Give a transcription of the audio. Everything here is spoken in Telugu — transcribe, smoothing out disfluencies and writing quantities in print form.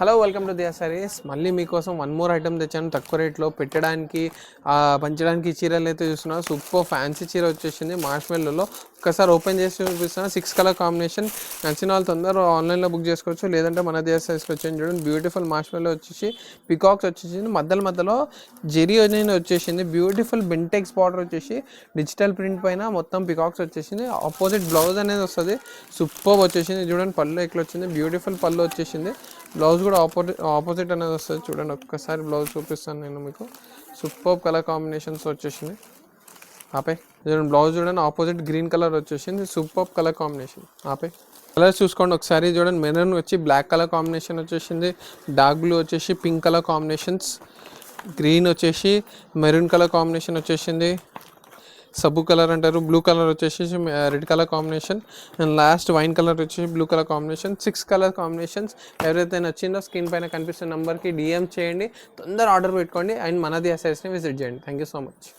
హలో వెల్కమ్ టు దియా సారీస్. మళ్ళీ మీకోసం వన్ మోర్ ఐటమ్ తెచ్చాను తక్కువ రేట్లో పెట్టడానికి పంచడానికి చీరలు అయితే చూస్తున్నారు. సూపర్ ఫ్యాన్సీ చీర వచ్చేసింది మార్ష్మెల్లోలో. ఒక్కసారి ఓపెన్ చేసి చూపిస్తాను. 6 కలర్ కాంబినేషన్. నచ్చిన వాళ్ళు తొందరగా ఆన్లైన్లో బుక్ చేసుకోవచ్చు, లేదంటే మన దియా సారీస్కి వచ్చేసి చూడండి. బ్యూటిఫుల్ మార్ష్మెల్లో వచ్చేసి పికాక్స్ వచ్చేసింది, మధ్యలో జెరీ అనేది వచ్చేసింది. బ్యూటిఫుల్ బెంటెక్స్ బార్డర్ వచ్చేసి డిజిటల్ ప్రింట్ పైన మొత్తం పికాక్స్ వచ్చేసింది. ఆపోజిట్ బ్లౌజ్ అనేది వస్తుంది. సూపర్ వచ్చేసింది చూడండి. పళ్ళు ఎట్లా వచ్చింది, బ్యూటిఫుల్ పళ్ళు వచ్చేసింది. బ్లౌజ్ కూడా ఆపోజిట్ అనేది వస్తుంది చూడండి. ఒక్కసారి బ్లౌజ్ చూపిస్తాను నేను మీకు. సూపర్ కలర్ కాంబినేషన్స్ వచ్చేసింది. ఆపే చూడండి, బ్లౌజ్ చూడండి. ఆపోజిట్ గ్రీన్ కలర్ వచ్చేసింది. Super colour combination. ఆపే కలర్స్ చూసుకోండి ఒకసారి. చూడండి, మెరూన్ వచ్చి బ్లాక్ కలర్ కాంబినేషన్ వచ్చేసింది. డార్క్ బ్లూ వచ్చేసి పింక్ కలర్ కాంబినేషన్స్. గ్రీన్ వచ్చేసి మెరూన్ కలర్ కాంబినేషన్ వచ్చేసింది. సబ్బు కలర్ అంటారు. బ్లూ కలర్ వచ్చేసి red colour combination. And last wine colour వచ్చేసి blue colour combination. 6 colour combinations. ఎవరైతే నచ్చిందో స్క్రీన్ పైన కనిపిస్తున్న నెంబర్కి DM చేయండి. తొందర ఆర్డర్ పెట్టుకోండి అండ్ మన దియా సారీస్ని విజిట్ చేయండి. Thank you so much.